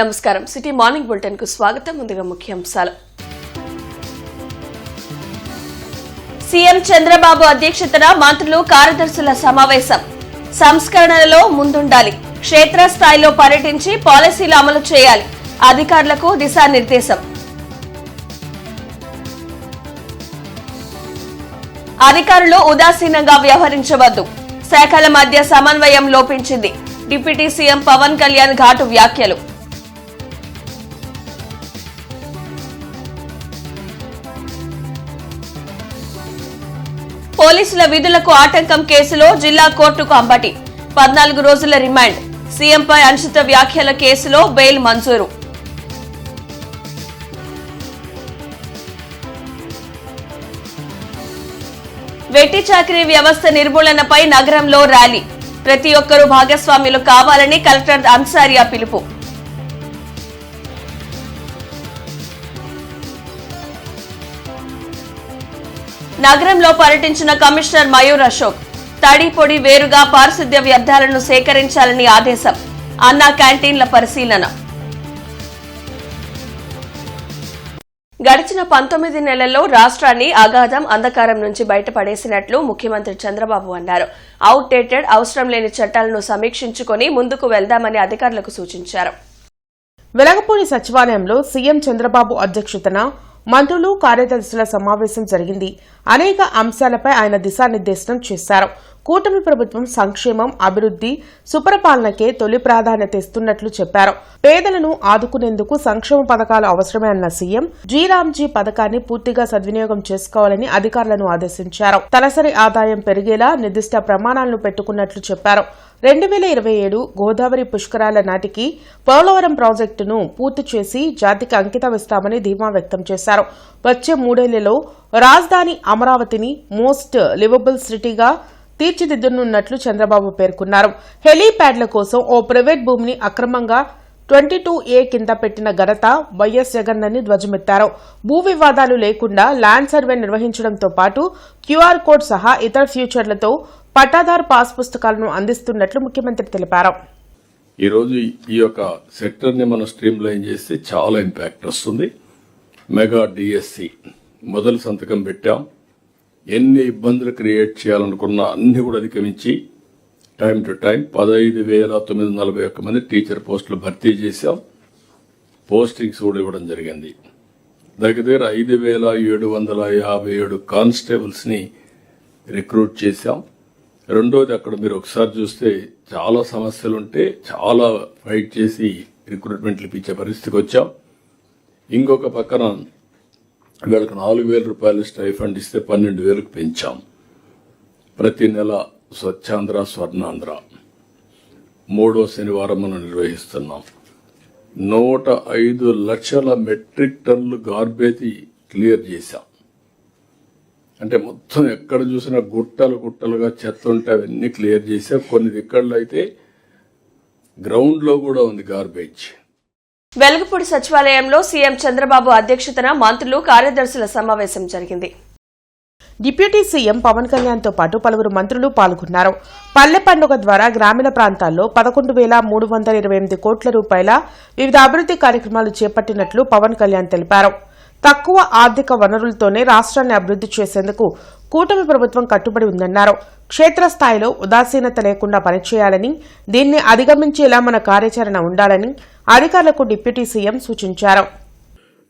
నమస్కారం city morning bulletin కు స్వాగతం. ముందుగా ముఖ్యాంశాలు. సీఎం చంద్రబాబు అధ్యక్షతన మంత్రులు కార్యదర్శుల సమావేశం. సంస్కరణలలో ముందుండాలి, క్షేత్రస్థాయిలో పర్యటించి పాలసీలు అమలు చేయాలి, అధికారులకు దిశానిర్దేశం. అధికారులు ఉదాసీనంగా వ్యవహరించవద్దు, శాఖల మధ్య సమన్వయం లోపించింది. డిప్యూటీ సీఎం పవన్ కళ్యాణ్ ఘాటు వ్యాఖ్యలు. పోలీసుల విధులకు ఆటంకం కేసులో జిల్లా కోర్టుకు అంబటి. 14 రోజుల రిమాండ్. సీఎంపై అనుచిత వ్యాఖ్యల కేసులో బెయిల్ మంజూరు. వెట్టి చాకిరీ వ్యవస్థ నిర్మూలనపై నగరంలో ర్యాలీ. ప్రతి ఒక్కరూ భాగస్వాములు కావాలని కలెక్టర్ అన్సారియా పిలుపు. నగరంలో పర్యటించిన కమిషనర్ మయూర్ అశోక్. తడి పొడి వేరుగా పారిశుద్ధ్య వ్యర్థాలను సేకరించాలని ఆదేశం. అన్నా క్యాంటీన్ల పరిశీలన. గడిచిన 19 నెలల్లో రాష్ట్రాన్ని అగాధం అంధకారం నుంచి బయటపడేసినట్లు ముఖ్యమంత్రి చంద్రబాబు అన్నారు. అవుట్డేటెడ్, అవసరం లేని చట్టాలను సమీక్షించుకుని ముందుకు వెళ్దామని అధికారులకు సూచించారు. వెలగపూడి సచివాలయంలో సీఎం చంద్రబాబు అధ్యక్షతన మంత్రులు కార్యదర్శుల సమావేశం జరిగింది. అనేక అంశాలపై ఆయన దిశానిర్దేశనం చేశారు. కూటమి ప్రభుత్వం సంక్షేమం, అభివృద్ది, సుపరిపాలనకే తొలి ప్రాధాన్యత ఇస్తున్నట్లు చెప్పారు. పేదలను ఆదుకునేందుకు సంక్షేమ పథకాలు అవసరమే అన్న సీఎం జీరామ్జీ పథకాన్ని పూర్తిగా సద్వినియోగం చేసుకోవాలని అధికారులను ఆదేశించారు. తలసరి ఆదాయం పెరిగేలా నిర్దిష్ట ప్రమాణాలను పెట్టుకున్నట్లు చెప్పారు. 2027 గోదావరి పుష్కరాల నాటికి పోలవరం ప్రాజెక్టును పూర్తి చేసి జాతికి అంకితమిస్తామని ధీమా వ్యక్తం చేశారు. వచ్చే 3 ఏళ్లలో రాజధాని అమరావతిని మోస్ట్ లివబుల్ సిటీగా తీర్చిదిద్దనున్నట్లు చంద్రబాబు పేర్కొన్నారు. హెలీప్యాడ్ల కోసం ఓ ప్రైవేట్ భూమిని అక్రమంగా 22A కింద పెట్టిన ఘనత వైఎస్ జగన్ ధ్వజమెత్తారు. భూ వివాదాలు లేకుండా ల్యాండ్ సర్వే నిర్వహించడంతో పాటు క్యూఆర్ కోడ్ సహా ఇతర ఫ్యూచర్లతో పట్టాదారు పాస్ పుస్తకాలను అందిస్తున్నట్లు ముఖ్యమంత్రి తెలిపారు. ఈ రోజు ఈ యొక్క సెక్టర్ ని మనం స్ట్రీమ్ లైన్ చేస్తే చాలా ఇంపాక్ట్ వస్తుంది. మెగా డిఎస్సి మొదలు సంతకం పెట్టాం. ఎన్ని ఇబ్బందులు క్రియేట్ చేయాలనుకున్నా అన్ని కూడా అధిగమించి టైం టు టైం 15,941 మంది టీచర్ పోస్టులు భర్తీ చేశాం. పోస్టింగ్స్ కూడా ఇవ్వడం జరిగింది. దగ్గర 5,757 కానిస్టేబుల్స్ ని రిక్రూట్ చేశాం. రెండోది, అక్కడ మీరు ఒకసారి చూస్తే చాలా సమస్యలుంటే చాలా ఫైట్ చేసి రిక్రూట్మెంట్లు ఇప్పించే పరిస్థితికి వచ్చాం. ఇంకొక పక్కన వీళ్ళకి 4,000 రూపాయలు స్టైఫండ్ ఇస్తే 12,000కు పెంచాం. ప్రతి నెల స్వచ్ఛాంధ్ర, స్వర్ణాంధ్ర 3వ శనివారం మనం నిర్వహిస్తున్నాం. 105 లక్షల మెట్రిక్ టన్నులు గార్బేజ్ క్లియర్ చేశాం. అంటే మొత్తం ఎక్కడ చూసినా గుట్టలు గుట్టలుగా చెత్త ఉంటే అవన్నీ క్లియర్ చేశాం. కొన్ని దిక్కల్లో అయితే గ్రౌండ్ లో కూడా ఉంది గార్బేజ్. వెలగపూడి సచివాలయంలో సీఎం చంద్రబాబు అధ్యక్షతన మంత్రులు కార్యదర్శుల సమావేశం జరిగింది. డిప్యూటీ సీఎం పవన్ కళ్యాణ్ తో పాటు పలువురు మంత్రులు పాల్గొన్నారు. పల్లె పండుగ ద్వారా గ్రామీణ ప్రాంతాల్లో 11,328 కోట్ల రూపాయల వివిధ అభివృద్ది కార్యక్రమాలు చేపట్టినట్లు పవన్ కళ్యాణ్ తెలిపారు. తక్కువ ఆర్థిక వనరులతోనే రాష్ట్రాన్ని అభివృద్ది చేసేందుకు కూటమి ప్రభుత్వం కట్టుబడి ఉందన్నారు. క్షేత్రస్థాయిలో ఉదాసీనత లేకుండా పనిచేయాలని, దీన్ని అధిగమించేలా మన కార్యాచరణ ఉండాలని అధికారులకు డిప్యూటీ సీఎం సూచించారు.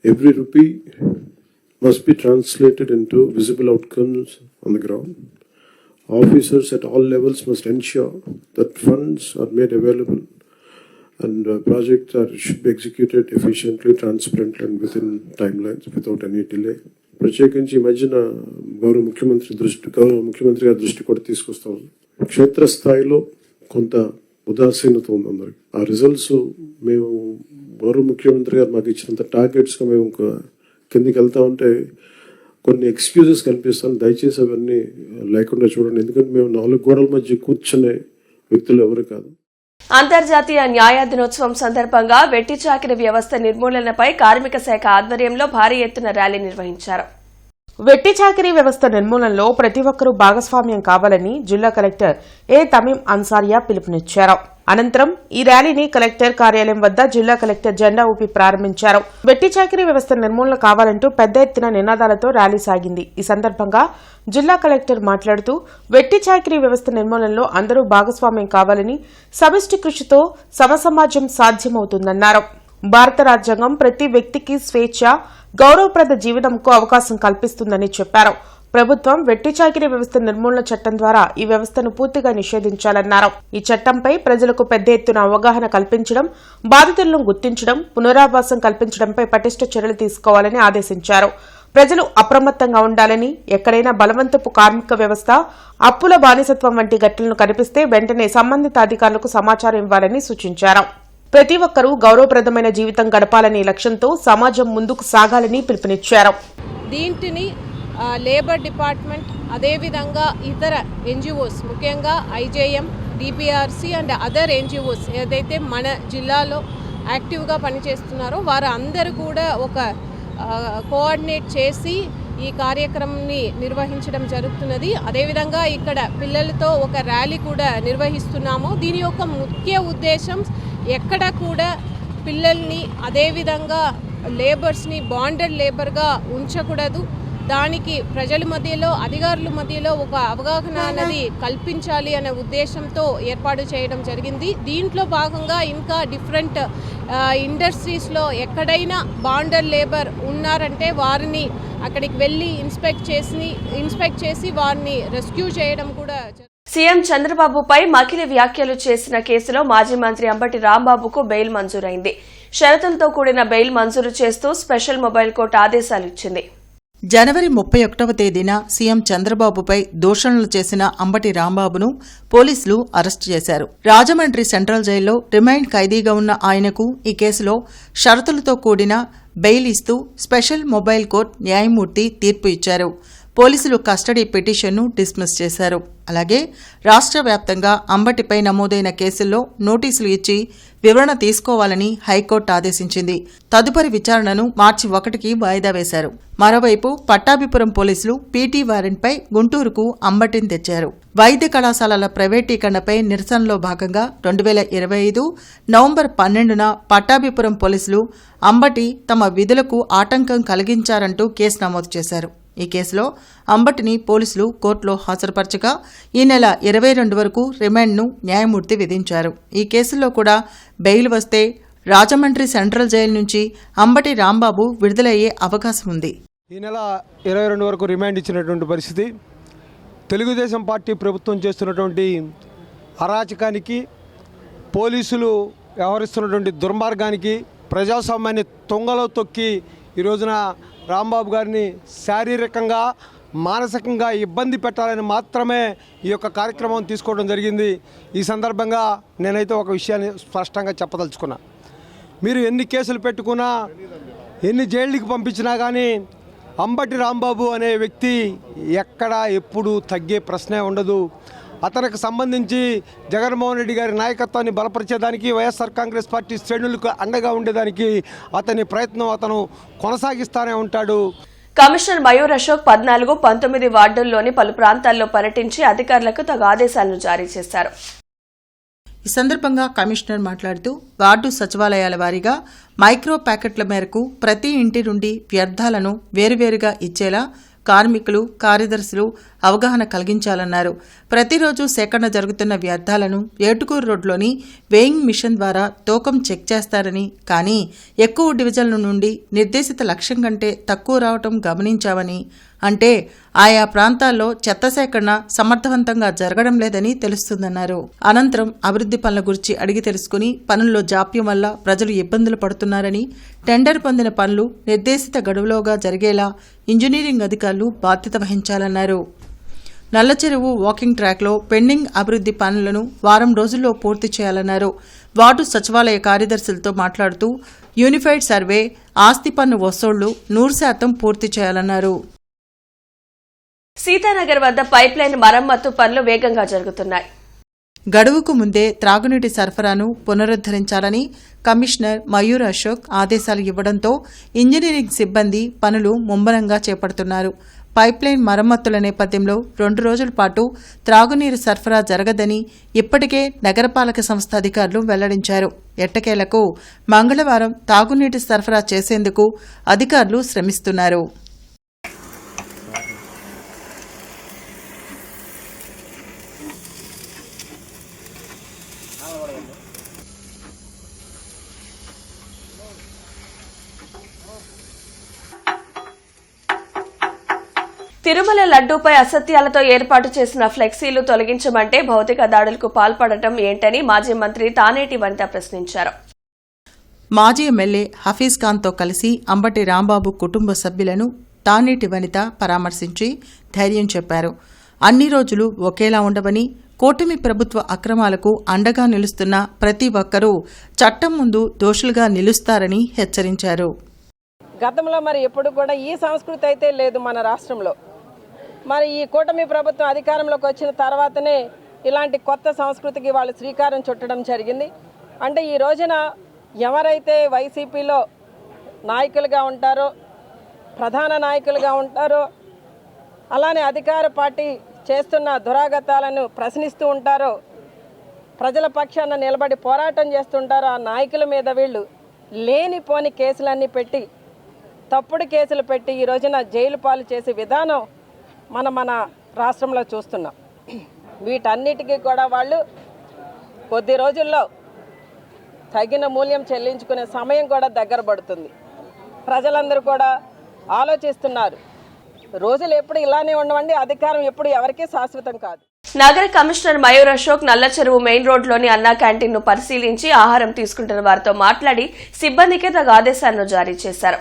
Every rupee must be translated into visible outcomes on the ground. Officers at all levels must ensure that funds are made available and projects should be executed efficiently, transparently and within timelines without any delay. ప్రత్యేకించి ఈ మధ్యన గౌరవ ముఖ్యమంత్రి గారి దృష్టి కూడా తీసుకొస్తాం. క్షేత్రస్థాయిలో కొంత ఉదాసీనత ఉంది అందరికి. ఆ రిజల్ట్స్ మేము గౌరవ ముఖ్యమంత్రి గారు మాకు ఇచ్చినంత టార్గెట్స్ గా మేము కిందికి వెళ్తా ఉంటే కొన్ని ఎక్స్క్యూజెస్ కనిపిస్తాను. దయచేసి అవన్నీ లేకుండా చూడండి. ఎందుకంటే మేము 4 గోడల మధ్య కూర్చునే వ్యక్తులు ఎవరు కాదు. అంతర్జాతీయ న్యాయ దినోత్సవం సందర్భంగా వెట్టి చాకిరీ వ్యవస్థ నిర్మూలనపై కార్మిక శాఖ ఆధ్వర్యంలో భారీ ఎత్తున ర్యాలీ నిర్వహించారు. వెట్టి చాకిరీ వ్యవస్థ నిర్మూలనలో ప్రతి ఒక్కరూ భాగస్వామ్యం కావాలని జిల్లా కలెక్టర్ ఏ తమీం అన్సారియా పిలుపునిచ్చారు. అనంతరం ఈ ర్యాలీని కలెక్టర్ కార్యాలయం వద్ద జిల్లా కలెక్టర్ జెండా ఊపి ప్రారంభించారు. వెట్టి చాకిరీ వ్యవస్థ నిర్మూలన కావాలంటూ పెద్ద ఎత్తున నినాదాలతో ర్యాలీ సాగింది. ఈ సందర్భంగా జిల్లా కలెక్టర్ మాట్లాడుతూ వెట్టి చాకిరీ వ్యవస్థ నిర్మూలనలో అందరూ భాగస్వామ్యం కావాలని, సమిష్టి కృషితో సమసమాజం సాధ్యమవుతుందన్నారు. భారత రాజ్యాంగం ప్రతి వ్యక్తికి స్వేచ్ఛ, గౌరవప్రద జీవనంకు అవకాశం కల్పిస్తుందని చెప్పారు. ప్రభుత్వం వెట్టి చాకిరీ వ్యవస్థ నిర్మూలన చట్టం ద్వారా ఈ వ్యవస్థను పూర్తిగా నిషేధించాలన్నారు. ఈ చట్టంపై ప్రజలకు పెద్ద ఎత్తున అవగాహన కల్పించడం, బాధితులను గుర్తించడం, పునరావాసం కల్పించడంపై పటిష్ట చర్యలు తీసుకోవాలని ఆదేశించారు. ప్రజలు అప్రమత్తంగా ఉండాలని, ఎక్కడైనా బలవంతపు కార్మిక వ్యవస్థ, అప్పుల బానిసత్వం వంటి ఘటనలు కనిపిస్తే వెంటనే సంబంధిత అధికారులకు సమాచారం ఇవ్వాలని సూచించారు. ప్రతి ఒక్కరూ గౌరవప్రదమైన జీవితం గడపాలనే లక్ష్యంతో సమాజం ముందుకు సాగాలని పిలుపునిచ్చారు. దీంటిని లేబర్ డిపార్ట్మెంట్, అదేవిధంగా ఇతర ఎన్జిఓస్, ముఖ్యంగా IJM, DPRC and other NGOs ఏదైతే మన జిల్లాలో యాక్టివ్గా పనిచేస్తున్నారో వారు అందరూ కూడా ఒక కోఆర్డినేట్ చేసి ఈ కార్యక్రమాన్ని నిర్వహించడం జరుగుతున్నది. అదేవిధంగా ఇక్కడ పిల్లలతో ఒక ర్యాలీ కూడా నిర్వహిస్తున్నాము. దీని యొక్క ముఖ్య ఉద్దేశం ఎక్కడ కూడా పిల్లల్ని అదేవిధంగా లేబర్స్ని బాండెడ్ లేబర్గా ఉంచకూడదు. దానికి ప్రజల మధ్యలో, అధికారుల మధ్యలో ఒక అవగాహన అనేది కల్పించాలి అనే ఉద్దేశంతో ఏర్పాటు చేయడం జరిగింది. దీంట్లో భాగంగా ఇంకా డిఫరెంట్ ఇండస్ట్రీస్లో ఎక్కడైనా బాండెడ్ లేబర్ ఉన్నారంటే వారిని అక్కడికి వెళ్ళి ఇన్స్పెక్ట్ చేసి వారిని రెస్క్యూ చేయడం కూడా. సీఎం చంద్రబాబుపై మకిలి వ్యాఖ్యలు చేసిన కేసులో మాజీ మంత్రి అంబటి రాంబాబుకు బెయిల్ మంజూరైంది. షరతులతో కూడిన బెయిల్ మంజూరు చేస్తూ స్పెషల్ మొబైల్ కోర్టు ఆదేశాలు ఇచ్చింది. జనవరి 31వ తేదీన సీఎం చంద్రబాబుపై దూషణలు చేసిన అంబటి రాంబాబును పోలీసులు అరెస్టు చేశారు. రాజమండ్రి సెంట్రల్ జైల్లో రిమాండ్ ఖైదీగా ఉన్న ఆయనకు ఈ కేసులో షరతులతో కూడిన బెయిల్ ఇస్తూ స్పెషల్ మొబైల్ కోర్టు న్యాయమూర్తి తీర్పు ఇచ్చారు. పోలీసులు కస్టడీ పిటిషన్ను డిస్మిస్ చేశారు. అలాగే రాష్ట్ర వ్యాప్తంగా అంబటిపై నమోదైన కేసుల్లో నోటీసులు ఇచ్చి వివరణ తీసుకోవాలని హైకోర్టు ఆదేశించింది. తదుపరి విచారణను మార్చి 1కి వాయిదా వేశారు. మరోవైపు పట్టాభిపురం పోలీసులు పీటీ వారెంట్పై గుంటూరుకు అంబటిని తెచ్చారు. వైద్య కళాశాలల ప్రైవేటీకరణపై నిరసనలో భాగంగా 2025 నవంబర్ 12న పట్టాభిపురం పోలీసులు అంబటి తమ విధులకు ఆటంకం కలిగించారంటూ కేసు నమోదు చేశారు. ఈ కేసులో అంబటిని పోలీసులు కోర్టులో హాజరుపరచగా ఈ నెల 22 వరకు రిమాండ్ను న్యాయమూర్తి విధించారు. ఈ కేసులో కూడా బెయిల్ వస్తే రాజమండ్రి సెంట్రల్ జైలు నుంచి అంబటి రాంబాబు విడుదలయ్యే అవకాశం ఉంది. ఈ నెల 22 వరకు రిమాండ్ ఇచ్చినటువంటి పరిస్థితి తెలుగుదేశం పార్టీ ప్రభుత్వం చేస్తున్నటువంటి అరాచకానికి, పోలీసులు వ్యవహరిస్తున్నటువంటి దుర్మార్గానికి, ప్రజాస్వామ్యాన్ని తొంగలో తొక్కి ఈ రోజున రాంబాబు గారిని శారీరకంగా, మానసికంగా ఇబ్బంది పెట్టాలని మాత్రమే ఈ యొక్క కార్యక్రమం తీసుకోవడం జరిగింది. ఈ సందర్భంగా నేనైతే ఒక విషయాన్ని స్పష్టంగా చెప్పదలుచుకున్నా. మీరు ఎన్ని కేసులు పెట్టుకున్నా, ఎన్ని జైళ్ళకి పంపించినా కానీ అంబటి రాంబాబు అనే వ్యక్తి ఎక్కడా ఎప్పుడు తగ్గే ప్రశ్నే ఉండదు. అతనికి సంబంధించి జగన్మోహన్ రెడ్డి గారి నాయకత్వాన్ని బలపరిచేదానికి, వైఎస్ఆర్ కాంగ్రెస్ పార్టీ శ్రేణులకు అండగా ఉండేదానికి అతని ప్రయత్నం అతను కొనసాగిస్తానే ఉంటాడు. కమిషనర్ మయూర్ అశోక్ 14, 19 వార్డుల్లోని పలు ప్రాంతాల్లో పర్యటించి అధికారులకు తగు ఆదేశాలను జారీ చేశారు. ఈ సందర్భంగా కమిషనర్ మాట్లాడుతూ వార్డు సచివాలయాల వారీగా మైక్రో ప్యాకెట్ల మేరకు ప్రతి ఇంటి నుండి వ్యర్థాలను వేరువేరుగా ఇచ్చేలా కార్మికులు, కార్యదర్శులు అవగాహన కలిగించాలన్నారు. ప్రతిరోజు సేకరణ జరుగుతున్న వ్యర్థాలను ఏటుకూరు రోడ్లోని వేయింగ్ మిషన్ ద్వారా తూకం చెక్ చేస్తారని, కానీ ఎక్కువ డివిజన్ల నుండి నిర్దేశిత లక్ష్యం కంటే తక్కువ రావటం గమనించామని, అంటే ఆయా ప్రాంతాల్లో చెత్త సేకరణ సమర్థవంతంగా జరగడం లేదని తెలుస్తుందన్నారు. అనంతరం అభివృద్ధి పనుల గురించి అడిగి తెలుసుకుని పనుల్లో జాప్యం వల్ల ప్రజలు ఇబ్బందులు పడుతున్నారని, టెండర్ పొందిన పనులు నిర్దేశిత గడువులోగా జరిగేలా ఇంజనీరింగ్ అధికారులు బాధ్యత వహించాలన్నారు. నల్లచెరువు వాకింగ్ ట్రాక్లో పెండింగ్ అభివృద్ధి పనులను వారం రోజుల్లో పూర్తి చేయాలన్నారు. వార్డు సచివాలయ కార్యదర్శులతో మాట్లాడుతూ యూనిఫైడ్ సర్వే, ఆస్తి పన్ను వసూళ్లు 100% పూర్తి చేయాలన్నారు. సీతానగర్ వద్ద పైప్లైన్ మరమ్మతు పనులు వేగంగా జరుగుతున్నాయి. గడువుకు ముందే త్రాగునీటి సరఫరాను పునరుద్ధరించాలని కమిషనర్ మయూర్ అశోక్ ఆదేశాలు ఇవ్వడంతో ఇంజనీరింగ్ సిబ్బంది పనులు ముమ్మరంగా చేపడుతున్నారు. పైప్లైన్ మరమ్మతుల నేపథ్యంలో 2 రోజుల పాటు త్రాగునీరు సరఫరా జరగదని ఇప్పటికే నగరపాలక సంస్థ అధికారులు వెల్లడించారు. ఎట్టకేలకు మంగళవారం తాగునీటి సరఫరా చేసేందుకు అధికారులు శ్రమిస్తున్నారు. తిరుమల లడ్డూపై అసత్యాలతో ఏర్పాటు చేసిన ఫ్లెక్సీలు తొలగించమంటే భౌతిక దాడులకు పాల్పడటం ఏంటని మాజీ మంత్రి తానేటి వనిత ప్రశ్నించారు. మాజీ ఎమ్మెల్యే హఫీజ్ ఖాన్తో కలిసి అంబటి రాంబాబు కుటుంబ సభ్యులను తానేటి వనిత పరామర్శించి ధైర్యం చెప్పారు. అన్ని రోజులు ఒకేలా ఉండవని, కూటమి ప్రభుత్వ అక్రమాలకు అండగా నిలుస్తున్న ప్రతి ఒక్కరూ చట్టం ముందు దోషులుగా నిలుస్తారని హెచ్చరించారు. గతంలో మరి ఎప్పుడు కూడా ఈ సంస్కృతి అయితే లేదు మన రాష్ట్రంలో. మరి ఈ కూటమి ప్రభుత్వం అధికారంలోకి వచ్చిన తర్వాతనే ఇలాంటి కొత్త సంస్కృతికి వాళ్ళు శ్రీకారం చుట్టడం జరిగింది. అంటే ఈ రోజున ఎవరైతే వైసీపీలో నాయకులుగా ఉంటారో, ప్రధాన నాయకులుగా ఉంటారో, అలానే అధికార పార్టీ చేస్తున్న దురాగతాలను ప్రశ్నిస్తూ ఉంటారో, ప్రజల పక్షాన నిలబడి పోరాటం చేస్తుంటారో ఆ నాయకుల మీద వీళ్ళు లేనిపోని కేసులన్నీ పెట్టి, తప్పుడు కేసులు పెట్టి ఈ రోజున జైలు పాలు చేసే విధానం మన రాష్ట్రంలో చూస్తున్నాం. వీటన్నిటికీ కూడా వాళ్ళు కొద్ది రోజుల్లో తగిన మూల్యం చెల్లించుకునే సమయం కూడా దగ్గర పడుతుంది. ప్రజలందరూ కూడా ఆలోచిస్తున్నారు. రోజులు ఎప్పుడు ఇలానే ఉండవండి. అధికారం ఎప్పుడు ఎవరికీ శాశ్వతం కాదు. నగర కమిషనర్ మయూర్ అశోక్ నల్లచెరువు మెయిన్ రోడ్లోని అన్నా క్యాంటీన్ను పరిశీలించి ఆహారం తీసుకుంటున్న వారితో మాట్లాడి సిబ్బందికి తగు ఆదేశాలను జారీ చేశారు.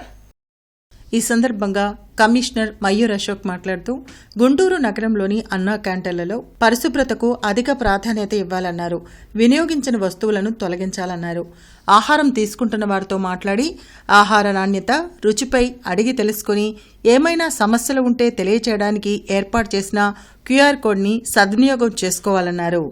ఈ సందర్భంగా కమిషనర్ మయూర్ అశోక్ మాట్లాడుతూ గుంటూరు నగరంలోని అన్నా క్యాంటీన్లలో పరిశుభ్రతకు అధిక ప్రాధాన్యత ఇవ్వాలన్నారు. వినియోగించిన వస్తువులను తొలగించాలన్నారు. ఆహారం తీసుకుంటున్న వారితో మాట్లాడి ఆహార నాణ్యత, రుచిపై అడిగి తెలుసుకుని ఏమైనా సమస్యలు ఉంటే తెలియచేయడానికి ఏర్పాటు చేసిన క్యూఆర్ కోడ్ని సద్వినియోగం చేసుకోవాలన్నారు.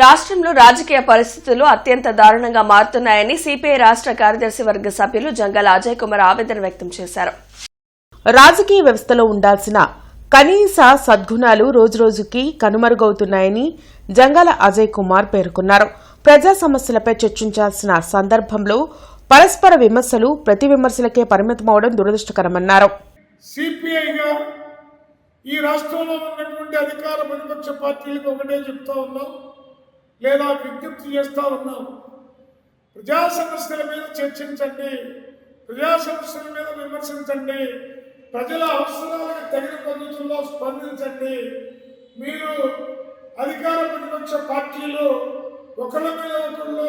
రాష్ట్రంలో రాజకీయ పరిస్థితులు అత్యంత దారుణంగా మారుతున్నాయని సిపిఐ రాష్ట్ర కార్యదర్శి వర్గ సభ్యులు జంగాల అజయ్ కుమార్ ఆవేదన వ్యక్తం చేశారు. రాజకీయ వ్యవస్థలో ఉండాల్సిన కనీస సద్గుణాలు రోజురోజుకి కనుమరుగవుతున్నాయని జంగాల అజయ్ కుమార్ పేర్కొన్నారు. ప్రజా సమస్యలపై చర్చించాల్సిన సందర్భంలో పరస్పర విమర్శలు ప్రతి విమర్శలకే పరిమితమవడం దురదృష్టకరమన్నారు. సిపిఐగా ఈ రాష్ట్రంలో ఉన్నటువంటి అధికార ప్రతిపక్ష పార్టీలకు ఒకటే చెప్తా ఉన్నాం, లేదా విజ్ఞప్తి చేస్తూ ఉన్నాం. ప్రజా సమస్యల మీద చర్చించండి, ప్రజా సమస్యల మీద విమర్శించండి, ప్రజల అవసరాలకు తగిన పద్ధతుల్లో స్పందించండి. మీరు అధికార ప్రతిపక్ష పార్టీలు ఒకళ్ళ మీద ఒకళ్ళు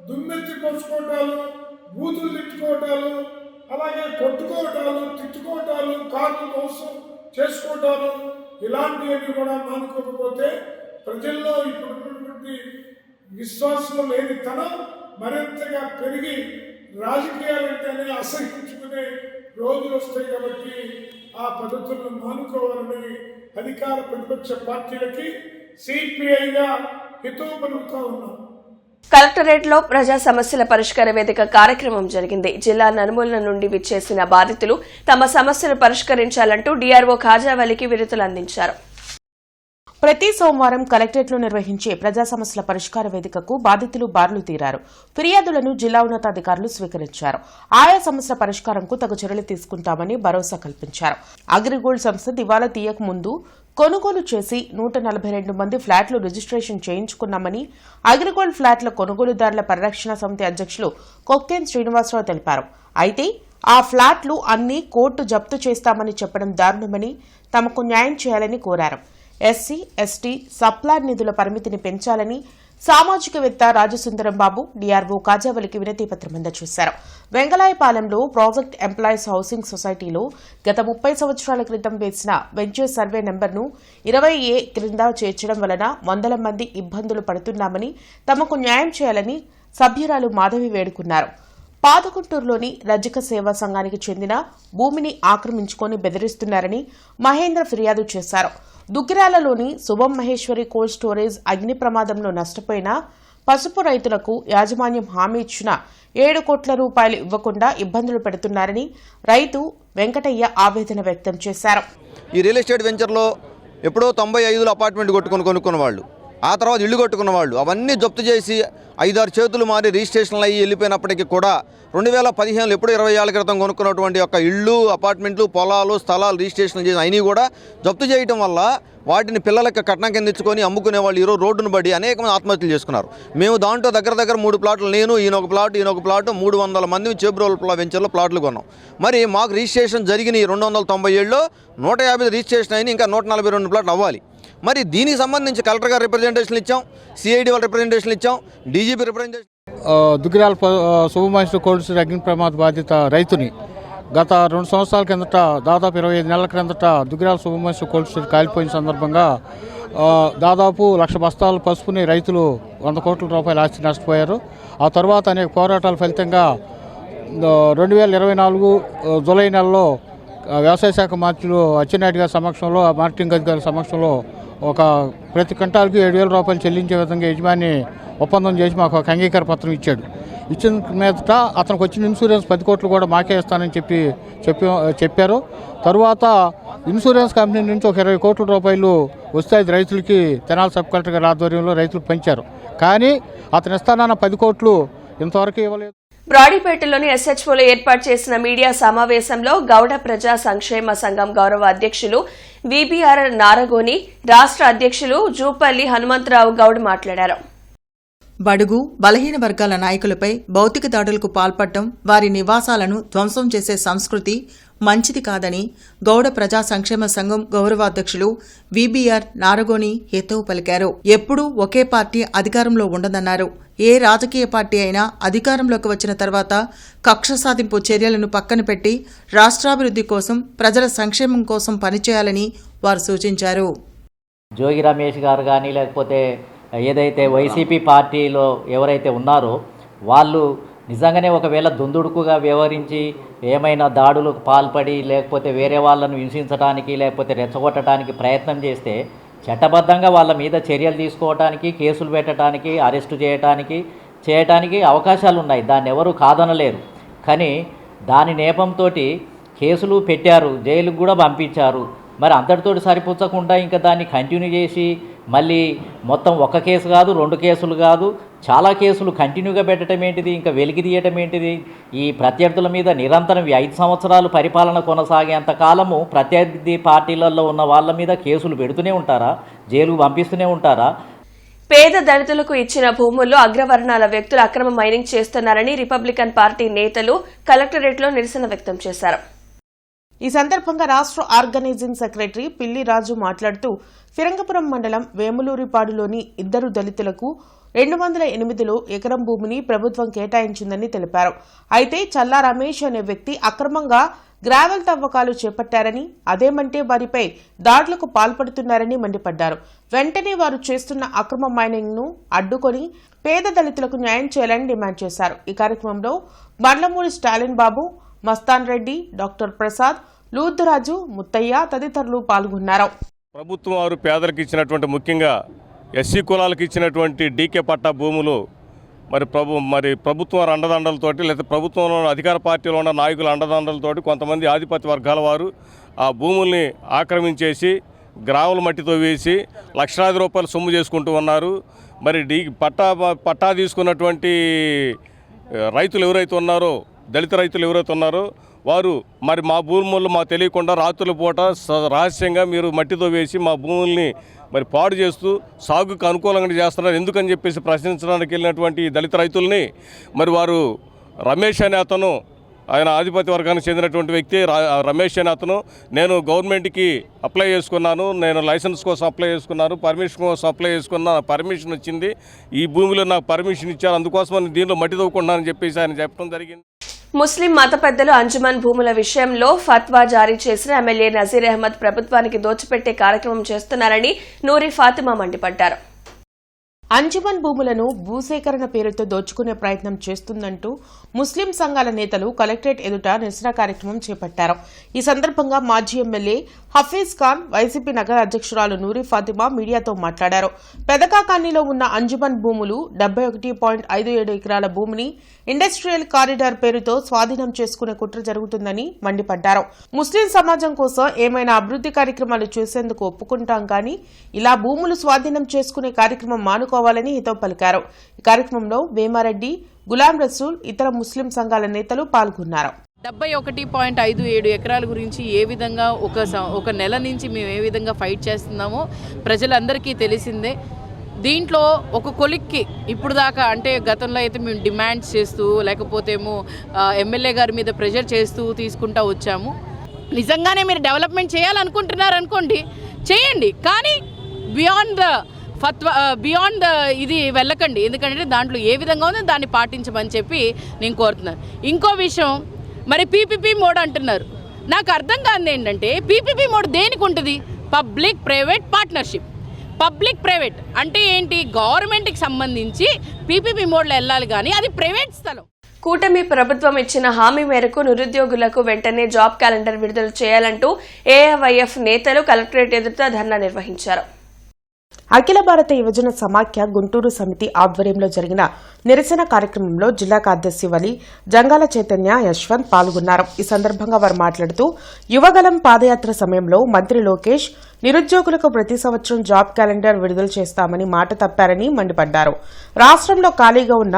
దుమ్మెత్తి పోసుకోవటాలు, బూతులు తిట్టుకోవటాలు, అలాగే కొట్టుకోవటాలు, తిట్టుకోవటాలు, కారు మోసం చేసుకోవటాలు, ఇలాంటివన్నీ కూడా మానుకోకపోతే ప్రజల్లో ఇప్పుడున్నటువంటి విశ్వాసం లేనితనం మరింతగా పెరిగి రాజకీయాలంటేనే అసహించుకునే రోజులు వస్తాయి. కాబట్టి ఆ పద్ధతులను మానుకోవాలని అధికార ప్రతిపక్ష పార్టీలకి సిపిఐగా హితవు పలుకుతా ఉన్నాం. కలెక్టరేట్లో ప్రజా సమస్యల పరిష్కార వేదిక కార్యక్రమం జరిగింది. జిల్లా నలుమూలల నుండి విచ్చేసిన బాధితులు తమ సమస్యలు పరిష్కరించాలంటూ డీఆర్ఓ ఖాజావలికి వినతులు అందించారు. ప్రతి సోమవారం కలెక్టరేట్లో నిర్వహించే ప్రజా సమస్యల పరిష్కార వేదికకు బాధితులు బారులు తీరారు. ఫిర్యాదులను జిల్లా ఉన్నతాధికారులు స్వీకరించారు. ఆయా సమస్యల పరిష్కారంకు తగు చర్యలు తీసుకుంటామని భరోసా కల్పించారు. అగ్రిగోల్డ్ సంస్థ దివాలా తీయక ముందు కొనుగోలు చేసి 142 మంది ఫ్లాట్లు రిజిస్ట్రేషన్ చేయించుకున్నామని అగ్రిగోల్డ్ ఫ్లాట్ల కొనుగోలుదారుల పరిరక్షణ సమితి అధ్యక్షులు కొక్కేన్ శ్రీనివాసరావు తెలిపారు. అయితే ఆ ఫ్లాట్లు అన్ని కోర్టు జప్తు చేస్తామని చెప్పడం దారుణమని, తమకు న్యాయం చేయాలని కోరారు. ఎస్సీ, ఎస్టీ సప్లాన్ నిధుల పరిమితిని పెంచాలని సామాజికవేత్త రాజసుందరం బాబు డీఆర్ఓ కాజావలికి వినతి పత్రం అందజేశారు. వెంగళాయపాలెంలో ప్రాజెక్ట్ ఎంప్లాయీస్ హౌసింగ్ సొసైటీలో గత 30 సంవత్సరాల క్రితం వేసిన వెంచర్ సర్వే నెంబర్ను 20A క్రింద చేర్చడం వలన వందల మంది ఇబ్బందులు పడుతున్నామని, తమకు న్యాయం చేయాలని సభ్యురాలు మాధవి వేడుకున్నారు. పాదగుంటూరులోని రజక సేవా సంఘానికి చెందిన భూమిని ఆక్రమించుకొని బెదిరిస్తున్నారని మహేంద్ర ఫిర్యాదు చేశారు. దుగ్గిరాలలోని శుభం మహేశ్వరి కోల్డ్ స్టోరేజ్ అగ్ని ప్రమాదంలో నష్టపోయిన పసుపు రైతులకు యాజమాన్యం హామీ ఇచ్చిన 7 కోట్ల రూపాయలు ఇవ్వకుండా ఇబ్బందులు పెడుతున్నారని రైతు వెంకటయ్య ఆవేదన వ్యక్తం చేశారు. ఈ రియల్ ఎస్టేట్ వెంచర్లో ఎప్పుడో 95లో అపార్ట్మెంట్ కొనుక్కున్న వాళ్ళు, ఆ తర్వాత ఇల్లు కట్టుకున్న వాళ్ళు అవన్నీ జప్తు చేసి 5-6 చేతులు మారి రిజిస్ట్రేషన్లు అయ్యి వెళ్ళిపోయినప్పటికీ కూడా 2015లో ఎప్పుడు 20 ఏళ్ల క్రితం కొనుక్కున్నటువంటి యొక్క ఇళ్ళు, అపార్ట్మెంట్లు, పొలాలు, స్థలాలు రిజిస్ట్రేషన్ చేసి అయినా కూడా జప్తు చేయడం వల్ల వాటిని పిల్లలకి కట్నం కింద ఇచ్చుకొని అమ్ముకునే వాళ్ళు ఈరోజు రోడ్డును పడి అనేక మంది ఆత్మహత్యలు చేసుకున్నారు. మేము దాంట్లో దగ్గర 3 ప్లాట్లు, నేను ఈయన ఒక ప్లాటు 300 మంది చేబ్రోల్ వెంచర్లో ప్లాట్లు కొన్నాం. మరి మాకు రిజిస్ట్రేషన్ జరిగిన 297లో 150 రిజిస్ట్రేషన్ అయినా ఇంకా 142 ప్లాట్లు అవ్వాలి. మరి దీనికి సంబంధించి కలెక్టర్ గారు రిప్రజెంటేషన్లు ఇచ్చాం, సిఐడి వాళ్ళు రిప్రజెంటేషన్లు ఇచ్చాం, DGP representation. Duggirala Shubhamaheshwari cold storage అగ్ని ప్రమాద బాధిత రైతుని గత 2 సంవత్సరాల కిందట దాదాపు 25 నెలల క్రిందట దుగ్గిరాల శుభమహేశ్వరి కోల్డ్ స్టోరేజ్ కాలిపోయిన సందర్భంగా దాదాపు 1,00,000 బస్తాల పసుపుని రైతులు 100 కోట్ల రూపాయలు ఆస్తి నష్టపోయారు. ఆ తర్వాత అనేక పోరాటాల ఫలితంగా 2024 జూలై నెలలో వ్యవసాయ శాఖ మంత్రులు అచ్చెన్నాయుడు గారి సమక్షంలో, మార్కెటింగ్ అధికారుల సమక్షంలో ఒక ప్రతి క్వింటాల్కి 7,000 రూపాయలు చెల్లించే విధంగా యజమాని ఒప్పందం చేసి మాకు ఒక అంగీకార పత్రం ఇచ్చాడు. ఇచ్చిన మీదట అతనికి వచ్చిన ఇన్సూరెన్స్ 10 కోట్లు కూడా మాకే ఇస్తానని చెప్పారు. తరువాత ఇన్సూరెన్స్ కంపెనీ నుంచి ఒక 20 కోట్ల రూపాయలు వస్తే అది రైతులకి తెనాలి సబ్ కలెక్టర్ గారి ఆధ్వర్యంలో రైతులకు పంచారు. కానీ అతను ఇస్తానన్న 10 కోట్లు ఇంతవరకు ఇవ్వలేదు. బ్రాడీపేటలోని ఎస్హెచ్ఓలో ఏర్పాటు చేసిన మీడియా సమావేశంలో గౌడ ప్రజా సంక్షేమ సంఘం గౌరవ అధ్యక్షులు విబిఆర్ నారగోని, రాష్ట్ర అధ్యక్షులు జూపల్లి హనుమంతరావు గౌడ్ మాట్లాడారు. బడుగు బలహీన వర్గాల నాయకులపై భౌతిక దాడులకు పాల్పడటం, వారి నివాసాలను ధ్వంసం చేసే సంస్కృతి మంచిది కాదని గౌడ ప్రజా సంక్షేమ సంఘం గౌరవాధ్యక్షులు విబిఆర్ నారగోని హితవు పలికారు. ఎప్పుడూ ఒకే పార్టీ అధికారంలో ఉండదన్నారు. ఏ రాజకీయ పార్టీ అయినా అధికారంలోకి వచ్చిన తర్వాత కక్ష సాధింపు చర్యలను పక్కన పెట్టి రాష్ట్రాభివృద్ధి కోసం, ప్రజల సంక్షేమం కోసం పనిచేయాలని వారు సూచించారు. జోగి రమేష్ గారు కానీ, లేకపోతే ఏదైతే వైసీపీ పార్టీలో ఎవరైతే ఉన్నారో వాళ్ళు నిజంగానే ఒకవేళ దుందుడుకుగా వ్యవహరించి ఏమైనా దాడులకు పాల్పడి, లేకపోతే వేరే వాళ్ళను హింసించడానికి, లేకపోతే రెచ్చగొట్టడానికి ప్రయత్నం చేస్తే చట్టబద్ధంగా వాళ్ళ మీద చర్యలు తీసుకోవడానికి, కేసులు పెట్టడానికి, అరెస్టు చేయటానికి అవకాశాలు ఉన్నాయి. దాన్ని ఎవరు కాదనలేరు. కానీ దాని నేపంతో కేసులు పెట్టారు, జైలుకు కూడా పంపించారు. మరి అంతటితోటి సరిపుచ్చకుండా ఇంకా దాన్ని కంటిన్యూ చేసి మళ్ళీ మొత్తం ఒక కేసు కాదు, 2 కేసులు కాదు, చాలా కేసులు కంటిన్యూగా పెట్టడం ఏంటిది, ఇంకా వెలికి తీయటం ఏంటిది? ఈ ప్రత్యర్థుల మీద నిరంతరం 5 సంవత్సరాలు పరిపాలన కొనసాగేంత కాలము ప్రత్యర్థి పార్టీలలో ఉన్న వాళ్ళ మీద కేసులు పెడుతూనే ఉంటారా? జైలుకు పంపిస్తూనే ఉంటారా? పేద దళితులకు ఇచ్చిన భూముల్లో అగ్రవర్ణాల వ్యక్తులు అక్రమ మైనింగ్ చేస్తున్నారని రిపబ్లికన్ పార్టీ నేతలు కలెక్టరేట్లో నిరసన వ్యక్తం చేశారు. ఈ సందర్భంగా రాష్ట్ర ఆర్గనైజింగ్ సెక్రటరీ పిల్లి రాజు మాట్లాడుతూ ఫిరంగపురం మండలం వేములూరిపాడులోని 2 దళితులకు 208లో ఎకరం భూమిని ప్రభుత్వం కేటాయించిందని తెలిపారు. అయితే చల్లా రమేష్ అనే వ్యక్తి అక్రమంగా గ్రావెల్ తవ్వకాలు చేపట్టారని, అదేమంటే వారిపై దాడులకు పాల్పడుతున్నారని మండిపడ్డారు. వెంటనే వారు చేస్తున్న అక్రమ మైనింగ్ ను అడ్డుకొని పేద దళితులకు న్యాయం చేయాలని డిమాండ్ చేశారు. ఈ కార్యక్రమంలో బండ్లమూడి స్టాలిన్ బాబు, మస్తాన్ రెడ్డి, డాక్టర్ ప్రసాద్, లూద్రాజు, ముత్తయ్య తదితరులు పాల్గొన్నారు. ప్రభుత్వం వారు పేదలకు ఇచ్చినటువంటి, ముఖ్యంగా ఎస్సీ కులాలకు ఇచ్చినటువంటి డీకే పట్టా భూములు మరి ప్రభుత్వం వారి అండదండలతోటి, లేదా ప్రభుత్వంలో అధికార పార్టీలో ఉన్న నాయకుల అండదండలతోటి కొంతమంది ఆధిపత్య వర్గాల వారు ఆ భూముల్ని ఆక్రమించేసి గ్రావుల మట్టితో వేసి లక్షలాది రూపాయలు సొమ్ము చేసుకుంటూ ఉన్నారు. మరి పట్టా తీసుకున్నటువంటి రైతులు ఎవరైతే ఉన్నారో, దళిత రైతులు ఎవరైతే ఉన్నారో వారు మరి మా భూములు మాకు తెలియకుండా రాత్రుల పూట రహస్యంగా మీరు మట్టితో వేసి మా భూముల్ని మరి పాడు చేస్తూ సాగుకు అనుకూలంగా చేస్తున్నారు. ఎందుకని చెప్పేసి ప్రశ్నించడానికి వెళ్ళినటువంటి దళిత రైతుల్ని మరి వారు రమేష్ అనే అతను, ఆయన ఆధిపత్య వర్గానికి చెందినటువంటి వ్యక్తి రమేష్ అనే అతను, నేను గవర్నమెంట్కి అప్లై చేసుకున్నాను, నేను లైసెన్స్ కోసం అప్లై చేసుకున్నాను, పర్మిషన్ కోసం అప్లై చేసుకున్నా, పర్మిషన్ వచ్చింది, ఈ భూమిలో నాకు పర్మిషన్ ఇచ్చారు, అందుకోసం దీనిలో మట్టి తవ్వుకున్నానని చెప్పేసి ఆయన చెప్పడం జరిగింది. ముస్లిం మత పెద్దలు అంజుమన్ భూముల విషయంలో ఫత్వా జారీ చేసిన ఎమ్మెల్యే నజీర్ అహ్మద్ ప్రభుత్వానికి దోచిపెట్టే కార్యక్రమం చేస్తున్నారని నూరి ఫాతిమా మండిపడ్డారు. అంజుమన్ భూములను భూసేకరణ పేరుతో దోచుకునే ప్రయత్నం చేస్తుందంటూ ముస్లిం సంఘాల నేతలు కలెక్టరేట్ ఎదుట నిరసన కార్యక్రమం చేపట్టారు. ఈ సందర్భంగా మాజీ ఎమ్మెల్యే హఫీజ్ ఖాన్, వైసీపీ నగర అధ్యక్షురాలు నూరి ఫాతిమా మీడియాతో మాట్లాడారు. పెదకాకానీలో ఉన్న అంజుమన్ భూములు 71.57 ఎకరాల భూమిని ఇండస్ట్రియల్ కారిడార్ పేరుతో స్వాధీనం చేసుకునే కుట్ర జరుగుతుందని మండిపడ్డారు. ముస్లిం సమాజం కోసం ఏమైనా అభివృద్ధి కార్యక్రమాలు చేసేందుకు ఒప్పుకుంటాం కానీ ఇలా భూములు స్వాధీనం చేసుకునే కార్యక్రమం మానుకోవాలని హితవు పలికారు. ఈ కార్యక్రమంలో వేమారెడ్డి, గులాం రసూల్, ఇతర ముస్లిం సంఘాల నేతలు పాల్గొన్నారు. 71.57 ఎకరాల గురించి ఏ విధంగా ఒక నెల నుంచి మేము ఏ విధంగా ఫైట్ చేస్తున్నామో ప్రజలందరికీ తెలిసిందే. దీంట్లో ఒక కొలిక్కి ఇప్పుడు దాకా అంటే గతంలో అయితే మేము డిమాండ్స్ చేస్తూ లేకపోతే ఎమ్మెల్యే గారి మీద ప్రెషర్ చేస్తూ తీసుకుంటూ వచ్చాము. నిజంగానే మీరు డెవలప్మెంట్ చేయాలనుకుంటున్నారు అనుకోండి, చేయండి, కానీ బియాండ్ ఇది వెళ్ళకండి. ఎందుకంటే దాంట్లో ఏ విధంగా ఉందో దాన్ని పాటించమని చెప్పి నేను కోరుతున్నాను. ఇంకో విషయం, మరి పీపీపీ మోడ్ అంటున్నారు. నాకు అర్థం కాదు ఏంటంటే పీపీపీ మోడ్ దేనికి ఉంటుంది? Public private partnership. Public private అంటే ఏంటి? గవర్నమెంట్కి సంబంధించి పీపీపీ మోడ్లో వెళ్ళాలి, కానీ అది ప్రైవేట్ స్థలం. కూటమి ప్రభుత్వం ఇచ్చిన హామీ మేరకు నిరుద్యోగులకు వెంటనే జాబ్ క్యాలెండర్ విడుదల చేయాలంటూ ఏఐవైఎఫ్ నేతలు కలెక్టరేట్ ఎదుట ధర్నా నిర్వహించారు. అఖిల భారత యువజన సమాఖ్య గుంటూరు సమితి ఆధ్వర్యంలో జరిగిన నిరసన కార్యక్రమంలో జిల్లా కార్యదర్శి వలి, జంగాల చైతన్య, యశ్వంత్ పాల్గొన్నారు. ఈ సందర్భంగా వారు మాట్లాడుతూ యువగలం పాదయాత్ర సమయంలో మంత్రి లోకేష్ నిరుద్యోగులకు ప్రతి సంవత్సరం జాబ్ క్యాలెండర్ విడుదల చేస్తామని మాట తప్పారని మండిపడ్డారు. రాష్ట్రంలో ఖాళీగా ఉన్న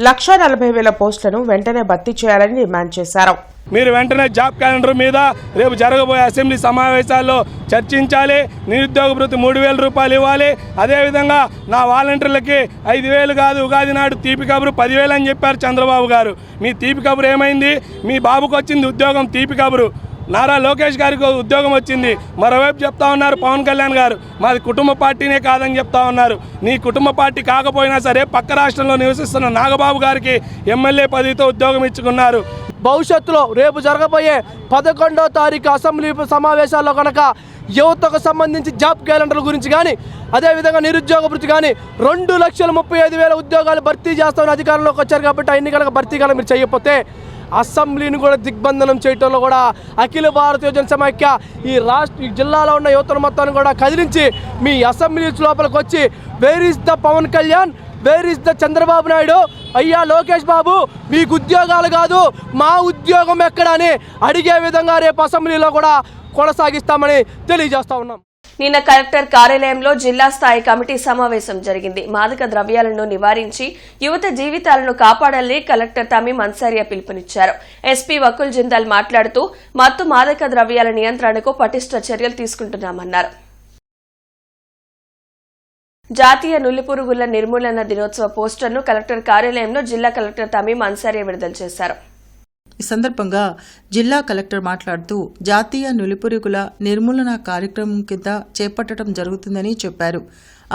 1,40,000 పోస్టులను వెంటనే భర్తీ చేయాలని డిమాండ్ చేశారు. మీరు వెంటనే జాబ్ క్యాలెండర్ మీద రేపు జరగబోయే అసెంబ్లీ సమావేశాల్లో చర్చించాలి. నిరుద్యోగ భృతి 3,000 రూపాయలు ఇవ్వాలి. అదేవిధంగా నా వాలంటీర్లకి 5,000 కాదు, ఉగాది నాడు తీపి కబురు 10,000 అని చెప్పారు చంద్రబాబు గారు. మీ తీపి కబురు ఏమైంది? మీ బాబుకు వచ్చింది ఉద్యోగం తీపి కబురు. నారా లోకేష్ గారికి ఉద్యోగం వచ్చింది. మరోవైపు చెప్తా ఉన్నారు పవన్ కళ్యాణ్ గారు, మాది కుటుంబ పార్టీనే కాదని చెప్తా ఉన్నారు. నీ కుటుంబ పార్టీ కాకపోయినా సరే పక్క రాష్ట్రంలో నివసిస్తున్న నాగబాబు గారికి ఎమ్మెల్యే పదవితో ఉద్యోగం ఇచ్చుకున్నారు. భవిష్యత్తులో రేపు జరగబోయే 11వ తారీఖు అసెంబ్లీ సమావేశాల్లో కనుక యువతకు సంబంధించి జాబ్ క్యాలెండర్ గురించి కానీ అదేవిధంగా నిరుద్యోగ భృతి కానీ 2,35,000 ఉద్యోగాలు భర్తీ చేస్తామని అధికారంలోకి వచ్చారు. కాబట్టి అన్ని కనుక భర్తీ కనుక మీరు చేయకపోతే అసెంబ్లీని కూడా దిగ్బంధనం చేయటంలో కూడా అఖిల భారత యువజన సమాఖ్య ఈ జిల్లాలో ఉన్న యువతను మొత్తాన్ని కూడా కదిలించి మీ అసెంబ్లీ లోపలికి వచ్చి where is the Pawan Kalyan, where is the Chandrababu Naidu, అయ్యా లోకేష్ బాబు మీకు ఉద్యోగాలు కాదు మా ఉద్యోగం ఎక్కడ అని అడిగే విధంగా రేపు అసెంబ్లీలో కూడా కొనసాగిస్తామని తెలియజేస్తా ఉన్నాం. నిన్న కలెక్టర్ కార్యాలయంలో జిల్లా స్థాయి కమిటీ సమావేశం జరిగింది. మాదక ద్రవ్యాలను నివారించి యువత జీవితాలను కాపాడాలని కలెక్టర్ తమీం అన్సారియా పిలుపునిచ్చారు. ఎస్పీ వకుల్ జిందాల్ మాట్లాడుతూ మత్తు మాదక ద్రవ్యాల నియంత్రణకు పటిష్ట చర్యలు తీసుకుంటున్నామన్నారు. జాతీయ నులిపురుగుల నిర్మూలన దినోత్సవ పోస్టర్ను కలెక్టర్ కార్యాలయంలో జిల్లా కలెక్టర్ తమీం అన్సారియా విడుదల చేశారు. ఈ సందర్భంగా జిల్లా కలెక్టర్ మాట్లాడుతూ జాతీయ నులిపురుగుల నిర్మూలన కార్యక్రమం కింద చేపట్టడం జరుగుతుందని చెప్పారు.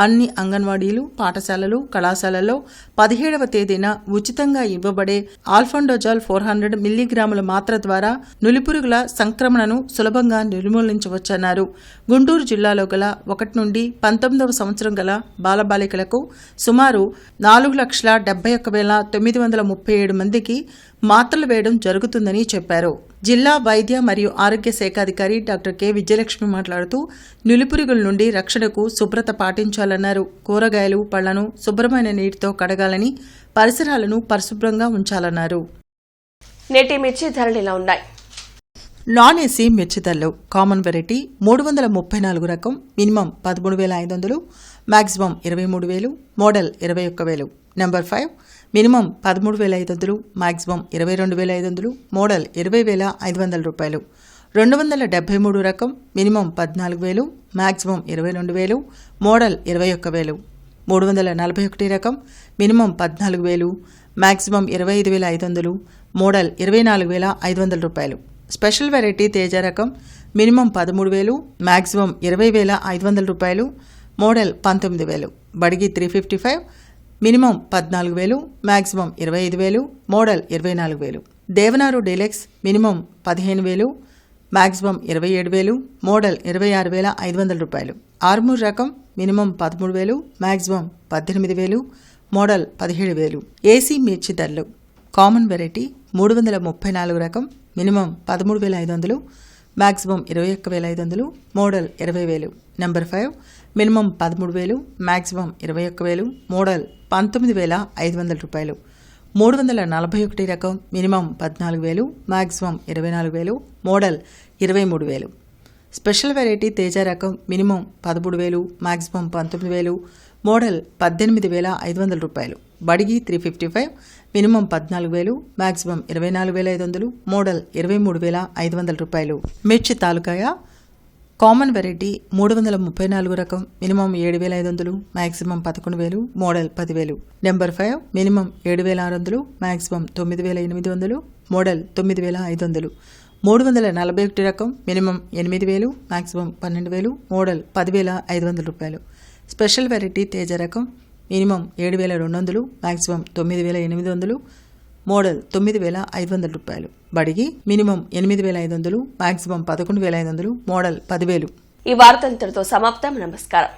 అన్ని అంగన్వాడీలు, పాఠశాలలు, కళాశాలల్లో 17వ తేదీన ఉచితంగా ఇవ్వబడే ఆల్ఫాండోజాల్ 400 మిల్లీగ్రాముల మాత్ర ద్వారా నులిపురుగుల సంక్రమణను సులభంగా నిర్మూలించవచ్చన్నారు. గుంటూరు జిల్లాలో గల 1 నుండి 19వ సంవత్సరం గల బాలబాలికలకు సుమారు 4,71,937 మందికి మాత్రలు వేయడం జరుగుతుందని చెప్పారు. జిల్లా వైద్య మరియు ఆరోగ్య శాఖాధికారి డాక్టర్ కె విజయలక్ష్మి మాట్లాడుతూ నులిపురుగుల నుండి రక్షణకు శుభ్రత పాటించాలన్నారు. కూరగాయలు, పళ్లను శుభ్రమైన నీటితో కడగాలని, పరిసరాలను పరిశుభ్రంగా ఉంచాలన్నారు. నేటి మిర్చి ధరలు ఇలా ఉన్నాయి. నాన్ ఏసీ మిర్చి ధరలు కామన్ వెరైటీ 334 రకం minimum 13,500, maximum 23,000, model 21,000. Number 5 minimum 13,500, maximum 22,500, model 20,500 రూపాయలు. 273 రకం మినిమం 14,000, మాక్సిమం 22,000, మోడల్ 21,000. 341 రకం మినిమం 14,000, మాక్సిమం 25,500, మోడల్ 24,500 రూపాయలు. స్పెషల్ వెరైటీ తేజ రకం మినిమం 13,000, మాక్సిమం 20,500 రూపాయలు, model 19,000. Byadgi 355 minimum 14,000, maximum 25,000, model 24,000. Devanur deluxe minimum 15,000, maximum 27,000, model 26,500 రూపాయలు. ఆర్మూర్ రకం మినిమం 13,000, మ్యాక్సిమం 18,000, మోడల్ 17,000. ఏసీ మిర్చి ధరలు కామన్ వెరైటీ 334 రకం minimum 13,500, maximum 21,500, model 20,000. Number 5 minimum 13,000, maximum 21,000, model 19,500 రూపాయలు. 341 రకం minimum 14,000, maximum 24,000, model 23,000. Special variety Teja రకం మినిమం 13,000, మ్యాక్సిమం 19,000, మోడల్ 18,500 రూపాయలు. బడిగి 355 మినిమం 14,000, మ్యాక్సిమం 24,500, మోడల్ 23,500 రూపాయలు. మిర్చి తాలూకాయ కామన్ వెరైటీ 334 రకం minimum 7,500, maximum 11,000, model 10,000. Number 5 minimum 7,600, maximum 9,800, model 9,500. 341 రకం మినిమం 8,000, మ్యాక్సిమం 12,000, మోడల్ 10,500 రూపాయలు. స్పెషల్ వెరైటీ తేజ రకం మినిమం 7,200, మ్యాక్సిమం 9,800, మోడల్ 9,500 రూపాయలు. బడిగి మినిమం 8,500, మ్యాక్సిమం 11,500, మోడల్ 10,000. ఈ వార్త ఇంతటితో సమాప్తం. నమస్కారం.